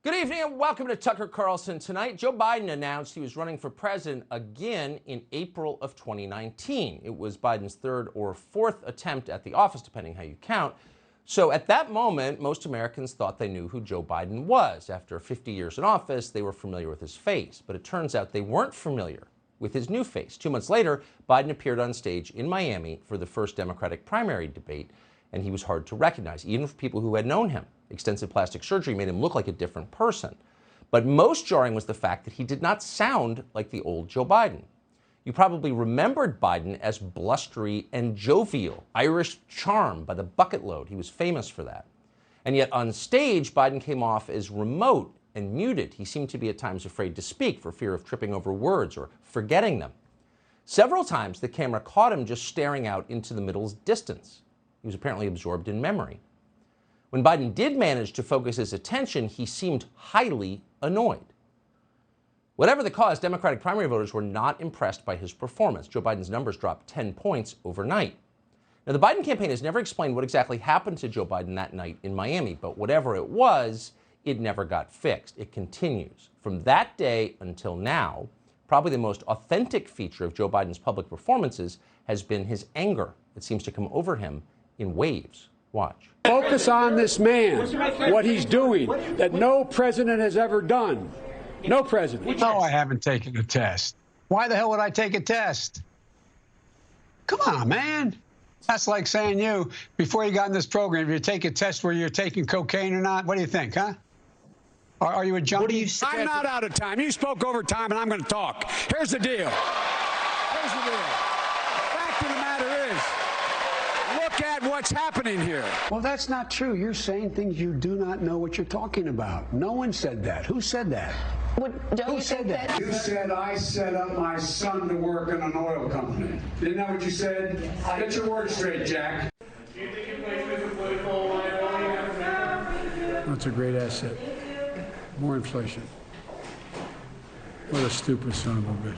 Good evening and welcome to Tucker Carlson Tonight. Joe Biden announced he was running for president again in April of 2019. It was Biden's third or fourth attempt at the office, depending how you count. So at that moment, most Americans thought they knew who Joe Biden was. After 50 years in office, they were familiar with his face. But it turns out they weren't familiar with his new face. 2 months later, Biden appeared on stage in Miami for the first Democratic primary debate, and he was hard to recognize, even for people who had known him. Extensive plastic surgery made him look like a different person. But most jarring was the fact that he did not sound like the old Joe Biden. You probably remembered Biden as blustery and jovial, Irish charm by the bucket load. He was famous for that. And yet on stage, Biden came off as remote and muted. He seemed to be at times afraid to speak for fear of tripping over words or forgetting them. Several times, the camera caught him just staring out into the middle's distance. He was apparently absorbed in memory. When Biden did manage to focus his attention, he seemed highly annoyed. Whatever the cause, Democratic primary voters were not impressed by his performance. Joe Biden's numbers dropped 10 points overnight. Now, the Biden campaign has never explained what exactly happened to Joe Biden that night in Miami, but whatever it was, it never got fixed. It continues. From that day until now, probably the most authentic feature of Joe Biden's public performances has been his anger. It seems to come over him in waves. Watch. Focus on this man, what he's doing, that no president has ever done. No president. No, I haven't taken a test. Why the hell would I take a test? Come on, man. That's like saying before you got in this program, if you take a test where you're taking cocaine or not, what do you think, huh? Are you a junkie? What do you say? I'm not out of time. You spoke over time, and I'm going to talk. Here's the deal. Here's the deal. The fact of the matter is, look at what's happening here. Well, that's not true. You're saying things you do not know what you're talking about. No one said that. Who said that? Who said that? You said I set up my son to work in an oil company. Isn't that what you said? Get your words straight, Jack. Do you think you play with a political liability? That's a great asset. More inflation. What a stupid son of a bitch.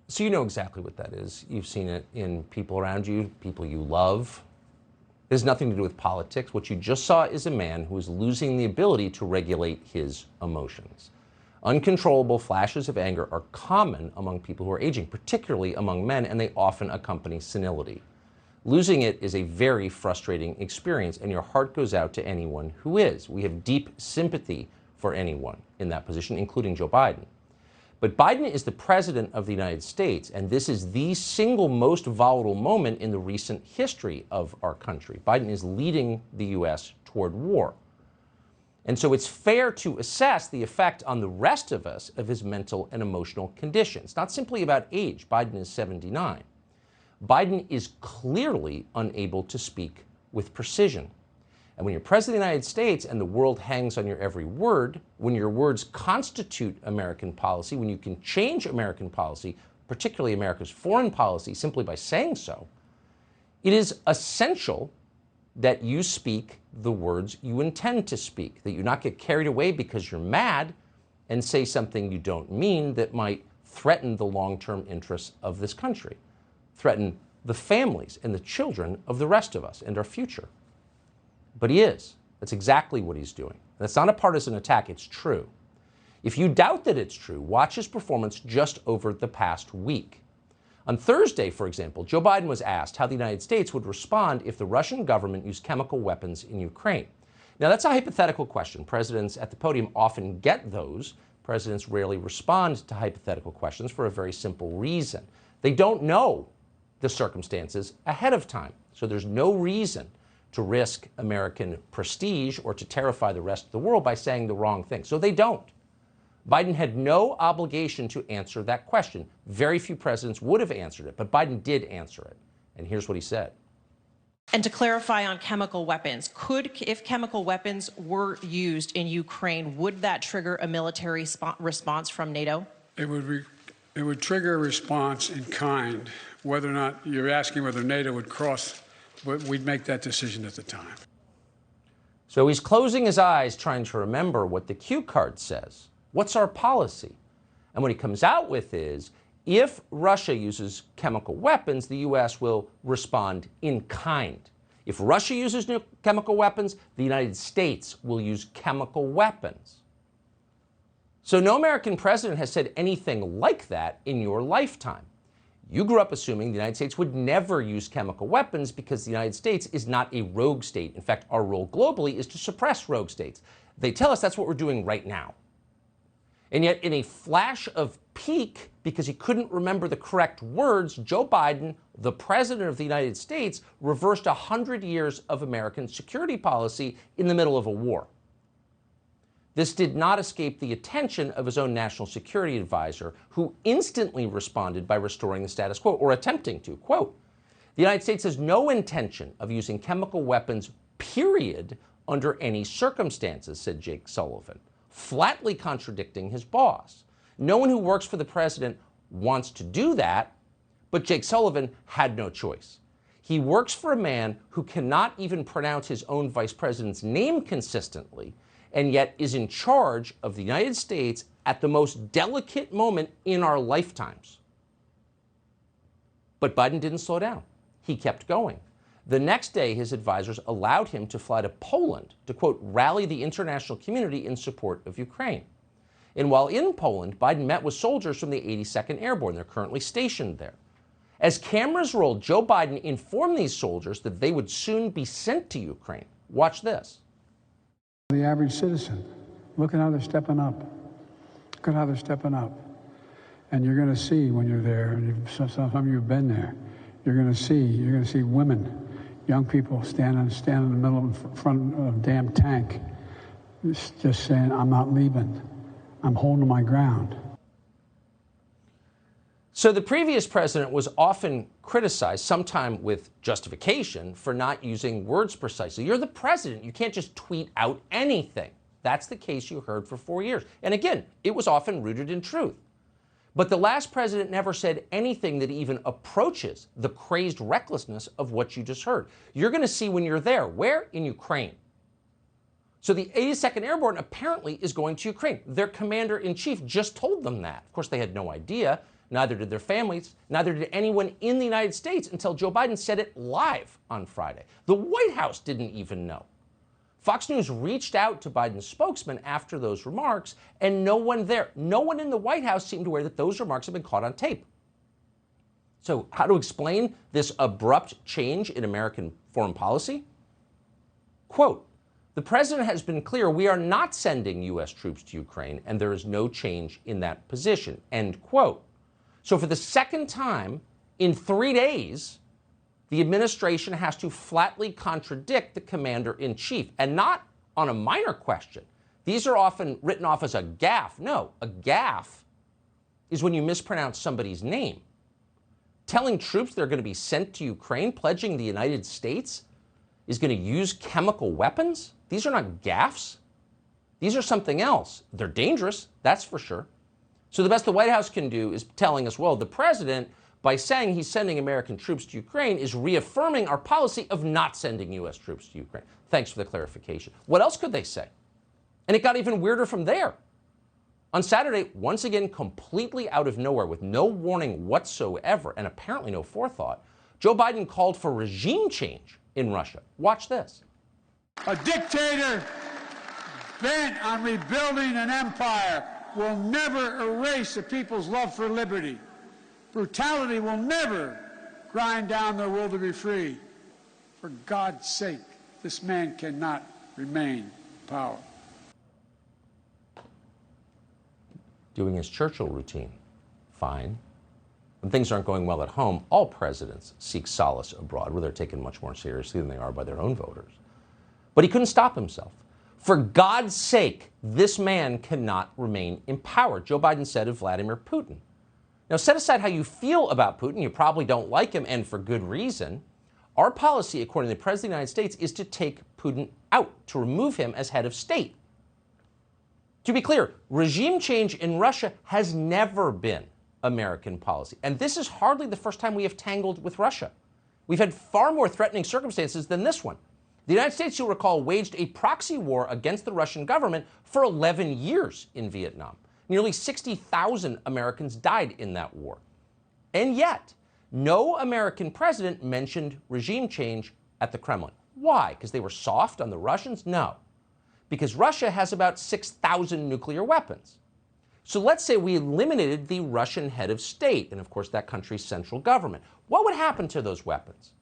So you know exactly what that is. You've seen it in people around you, people you love. It has nothing to do with politics. What you just saw is a man who is losing the ability to regulate his emotions. Uncontrollable flashes of anger are common among people who are aging, particularly among men, and they often accompany senility. Losing it is a very frustrating experience, and your heart goes out to anyone who is. We have deep sympathy for anyone in that position, including Joe Biden. But Biden is the president of the United States, and this is the single most volatile moment in the recent history of our country. Biden is leading the U.S. toward war. And so it's fair to assess the effect on the rest of us of his mental and emotional condition. It's not simply about age. Biden is 79. Biden is clearly unable to speak with precision. And when you're president of the United States and the world hangs on your every word, when your words constitute American policy, when you can change American policy, particularly America's foreign policy, simply by saying so, it is essential that you speak the words you intend to speak, that you not get carried away because you're mad and say something you don't mean that might threaten the long-term interests of this country, threaten the families and the children of the rest of us and our future. But he is. That's exactly what he's doing. That's not a partisan attack. It's true. If you doubt that it's true, watch his performance just over the past week. On Thursday, for example, Joe Biden was asked how the United States would respond if the Russian government used chemical weapons in Ukraine. Now, that's a hypothetical question. Presidents at the podium often get those. Presidents rarely respond to hypothetical questions for a very simple reason. They don't know the circumstances ahead of time. So there's no reason to risk American prestige or to terrify the rest of the world by saying the wrong thing. So they don't. Biden had no obligation to answer that question. Very few presidents would have answered it, but Biden did answer it. And here's what he said. And to clarify on chemical weapons, if chemical weapons were used in Ukraine, would that trigger a military response from NATO? It would trigger a response in kind. Whether or not you're asking whether NATO would cross, we'd make that decision at the time. So he's closing his eyes, trying to remember what the cue card says. What's our policy? And what he comes out with is, if Russia uses chemical weapons, the U.S. will respond in kind. If Russia uses chemical weapons, the United States will use chemical weapons. So no American president has said anything like that in your lifetime. You grew up assuming the United States would never use chemical weapons because the United States is not a rogue state. In fact, our role globally is to suppress rogue states. They tell us that's what we're doing right now. And yet, in a flash of pique, because he couldn't remember the correct words, Joe Biden, the president of the United States, reversed 100 years of American security policy in the middle of a war. This did not escape the attention of his own national security advisor, who instantly responded by restoring the status quo, or attempting to. Quote, "The United States has no intention of using chemical weapons, period, under any circumstances," said Jake Sullivan, flatly contradicting his boss. No one who works for the president wants to do that, but Jake Sullivan had no choice. He works for a man who cannot even pronounce his own vice president's name consistently, and yet is in charge of the United States at the most delicate moment in our lifetimes. But Biden didn't slow down. He kept going. The next day, his advisors allowed him to fly to Poland to, quote, rally the international community in support of Ukraine. And while in Poland, Biden met with soldiers from the 82nd Airborne. They're currently stationed there. As cameras rolled, Joe Biden informed these soldiers that they would soon be sent to Ukraine. Watch this. The average citizen, look at how they're stepping up. Look at how they're stepping up. And you're going to see when you're there, and some of you have been there, you're going to see women, young people standing in the middle of front of a damn tank, just saying, "I'm not leaving. I'm holding my ground." So the previous president was often criticized, sometime with justification, for not using words precisely. You're the president. You can't just tweet out anything. That's the case you heard for 4 years. And again, it was often rooted in truth. But the last president never said anything that even approaches the crazed recklessness of what you just heard. You're going to see when you're there. Where? In Ukraine. So the 82nd Airborne apparently is going to Ukraine. Their commander-in-chief just told them that. Of course, they had no idea. Neither did their families. Neither did anyone in the United States until Joe Biden said it live on Friday. The White House didn't even know. Fox News reached out to Biden's spokesman after those remarks, and no one there, no one in the White House seemed aware that those remarks had been caught on tape. So how to explain this abrupt change in American foreign policy? Quote, "The president has been clear we are not sending U.S. troops to Ukraine, and there is no change in that position," end quote. So for the second time in 3 days, the administration has to flatly contradict the commander-in-chief, and not on a minor question. These are often written off as a gaffe. No, a gaffe is when you mispronounce somebody's name. Telling troops they're going to be sent to Ukraine, pledging the United States is going to use chemical weapons? These are not gaffes. These are something else. They're dangerous, that's for sure. So the best the White House can do is telling us, well, the president, by saying he's sending American troops to Ukraine, is reaffirming our policy of not sending U.S. troops to Ukraine. Thanks for the clarification. What else could they say? And it got even weirder from there. On Saturday, once again, completely out of nowhere, with no warning whatsoever, and apparently no forethought, Joe Biden called for regime change in Russia. Watch this. A dictator bent on rebuilding an empire will never erase a people's love for liberty. Brutality will never grind down their will to be free. For God's sake, this man cannot remain in power. Doing his Churchill routine. Fine. When things aren't going well at home, all presidents seek solace abroad, where they're taken much more seriously than they are by their own voters. But he couldn't stop himself. For God's sake, this man cannot remain in power, Joe Biden said of Vladimir Putin. Now, set aside how you feel about Putin. You probably don't like him, and for good reason. Our policy, according to the President of the United States, is to take Putin out, to remove him as head of state. To be clear, regime change in Russia has never been American policy. And this is hardly the first time we have tangled with Russia. We've had far more threatening circumstances than this one. The United States, you'll recall, waged a proxy war against the Russian government for 11 years in Vietnam. Nearly 60,000 Americans died in that war. And yet, no American president mentioned regime change at the Kremlin. Why? Because they were soft on the Russians? No. Because Russia has about 6,000 nuclear weapons. So let's say we eliminated the Russian head of state and, of course, that country's central government. What would happen to those weapons?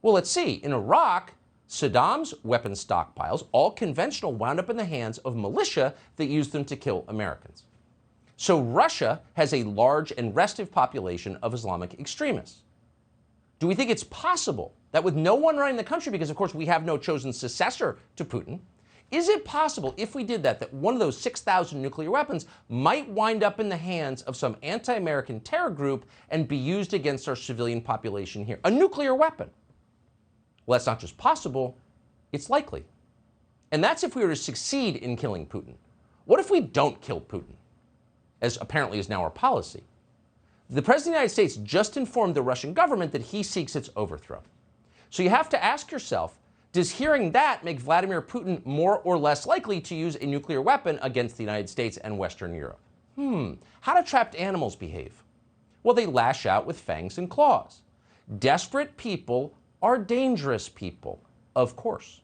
Well, let's see. In Iraq, Saddam's weapons stockpiles, all conventional, wound up in the hands of militia that used them to kill Americans. So Russia has a large and restive population of Islamic extremists. Do we think it's possible that with no one running the country, because of course we have no chosen successor to Putin, is it possible if we did that, that one of those 6,000 nuclear weapons might wind up in the hands of some anti-American terror group and be used against our civilian population here? A nuclear weapon. Well, that's not just possible, it's likely. And that's if we were to succeed in killing Putin. What if we don't kill Putin, as apparently is now our policy? The President of the United States just informed the Russian government that he seeks its overthrow. So you have to ask yourself, does hearing that make Vladimir Putin more or less likely to use a nuclear weapon against the United States and Western Europe? How do trapped animals behave? Well, they lash out with fangs and claws. Desperate people are dangerous people, of course.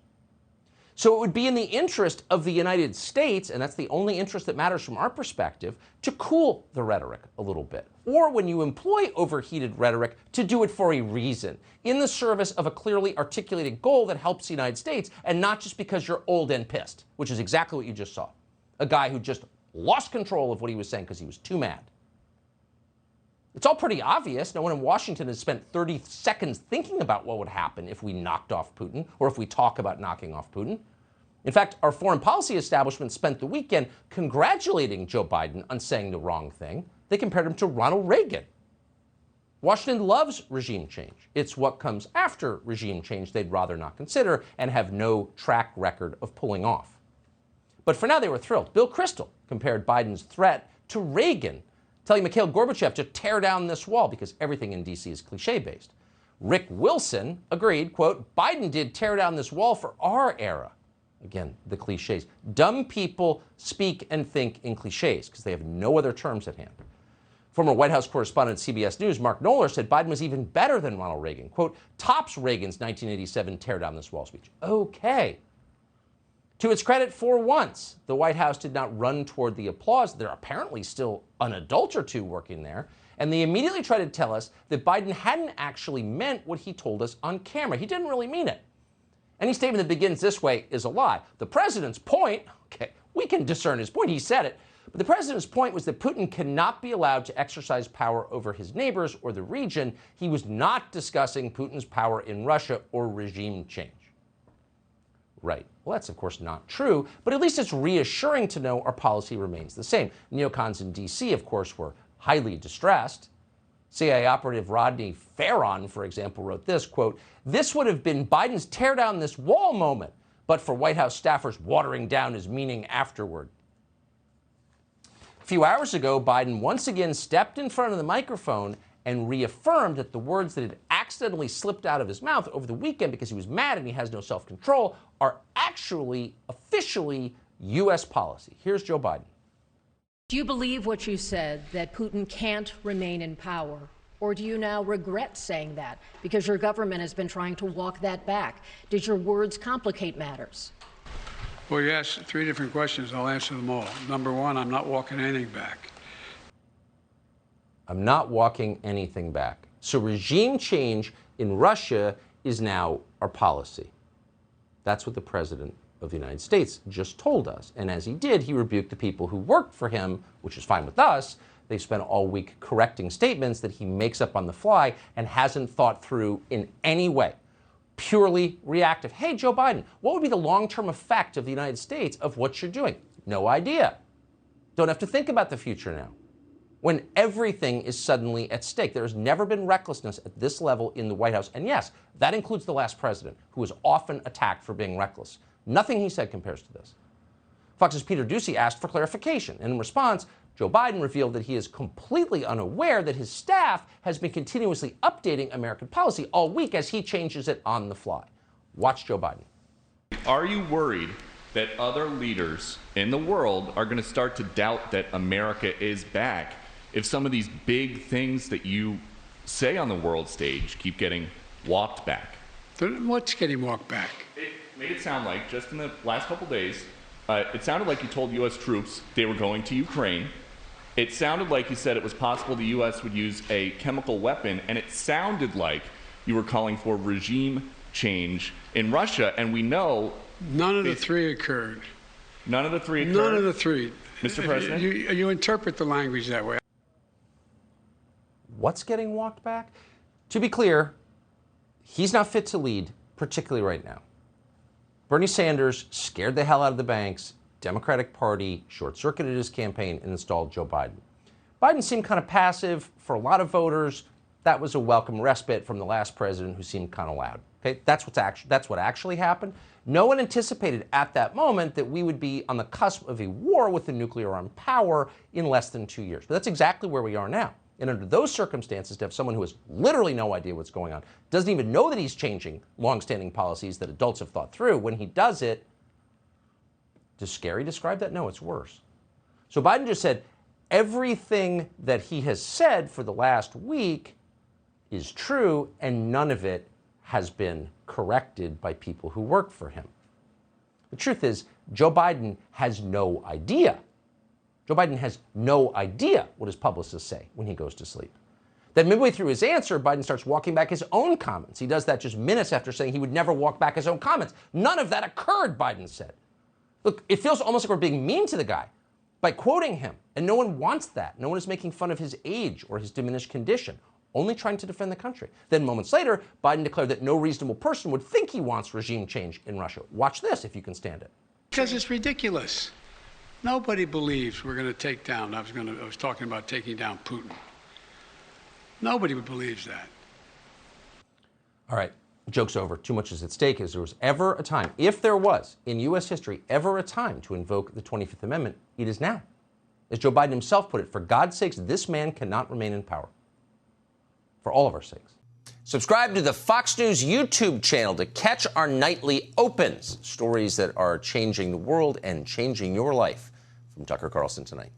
So it would be in the interest of the United States, and that's the only interest that matters from our perspective, to cool the rhetoric a little bit. Or when you employ overheated rhetoric, to do it for a reason, in the service of a clearly articulated goal that helps the United States, and not just because you're old and pissed, which is exactly what you just saw. A guy who just lost control of what he was saying because he was too mad. It's all pretty obvious. No one in Washington has spent 30 seconds thinking about what would happen if we knocked off Putin, or if we talk about knocking off Putin. In fact, our foreign policy establishment spent the weekend congratulating Joe Biden on saying the wrong thing. They compared him to Ronald Reagan. Washington loves regime change. It's what comes after regime change they'd rather not consider and have no track record of pulling off. But for now, they were thrilled. Bill Kristol compared Biden's threat to Reagan, telling Mikhail Gorbachev to tear down this wall because everything in D.C. is cliche-based. Rick Wilson agreed, quote, Biden did tear down this wall for our era. Again, the cliches. Dumb people speak and think in cliches because they have no other terms at hand. Former White House correspondent at CBS News, Mark Knoller, said Biden was even better than Ronald Reagan. Quote, tops Reagan's 1987 tear down this wall speech. Okay. To its credit, for once, the White House did not run toward the applause. There are apparently still an adult or two working there. And they immediately tried to tell us that Biden hadn't actually meant what he told us on camera. He didn't really mean it. Any statement that begins this way is a lie. The president's point, okay, we can discern his point, he said it, but the president's point was that Putin cannot be allowed to exercise power over his neighbors or the region. He was not discussing Putin's power in Russia or regime change. Right. Well, that's of course not true, but at least it's reassuring to know our policy remains the same. Neocons in D.C., of course, were highly distressed. CIA operative Rodney Farron, for example, wrote this, quote, this would have been Biden's tear down this wall moment, but for White House staffers watering down his meaning afterward. A few hours ago, Biden once again stepped in front of the microphone and reaffirmed that the words that had accidentally slipped out of his mouth over the weekend because he was mad and he has no self-control are actually, officially, U.S. policy. Here's Joe Biden. Do you believe what you said, that Putin can't remain in power? Or do you now regret saying that because your government has been trying to walk that back? Did your words complicate matters? Well, you asked 3 different questions. I'll answer them all. Number 1, I'm not walking anything back. I'm not walking anything back. So regime change in Russia is now our policy. That's what the President of the United States just told us. And as he did, he rebuked the people who worked for him, which is fine with us. They've spent all week correcting statements that he makes up on the fly and hasn't thought through in any way. Purely reactive. Hey, Joe Biden, what would be the long-term effect of the United States of what you're doing? No idea. Don't have to think about the future now. When everything is suddenly at stake. There has never been recklessness at this level in the White House. And yes, that includes the last president, who was often attacked for being reckless. Nothing he said compares to this. Fox's Peter Doocy asked for clarification, and in response, Joe Biden revealed that he is completely unaware that his staff has been continuously updating American policy all week as he changes it on the fly. Watch Joe Biden. Are you worried that other leaders in the world are going to start to doubt that America is back if some of these big things that you say on the world stage keep getting walked back? What's getting walked back? It made it sound like, just in the last couple days, it sounded like you told U.S. troops they were going to Ukraine. It sounded like you said it was possible the U.S. would use a chemical weapon, and it sounded like you were calling for regime change in Russia, and we know... None of the three occurred. None of the three occurred? None of the three. Mr. President? You interpret the language that way. What's getting walked back? To be clear, he's not fit to lead, particularly right now. Bernie Sanders scared the hell out of the banks, Democratic Party short-circuited his campaign and installed Joe Biden. Biden seemed kind of passive for a lot of voters. That was a welcome respite from the last president who seemed kind of loud. Okay, that's what actually happened. No one anticipated at that moment that we would be on the cusp of a war with a nuclear-armed power in less than 2 years. But that's exactly where we are now. And under those circumstances, to have someone who has literally no idea what's going on, doesn't even know that he's changing longstanding policies that adults have thought through, when he does it, does scary describe that? No, it's worse. So Biden just said everything that he has said for the last week is true, and none of it has been corrected by people who work for him. The truth is, Joe Biden has no idea. Joe Biden has no idea what his publicists say when he goes to sleep. Then midway through his answer, Biden starts walking back his own comments. He does that just minutes after saying he would never walk back his own comments. None of that occurred, Biden said. Look, it feels almost like we're being mean to the guy by quoting him, and no one wants that. No one is making fun of his age or his diminished condition, only trying to defend the country. Then moments later, Biden declared that no reasonable person would think he wants regime change in Russia. Watch this if you can stand it. Because it's ridiculous. Nobody believes we're going to take down. I was talking about taking down Putin. Nobody believes that. All right, joke's over. Too much is at stake. As there was ever a time, if there was in U.S. history ever a time to invoke the 25th Amendment, it is now. As Joe Biden himself put it, for God's sakes, this man cannot remain in power. For all of our sakes. Subscribe to the Fox News YouTube channel to catch our nightly opens, stories that are changing the world and changing your life. From Tucker Carlson Tonight.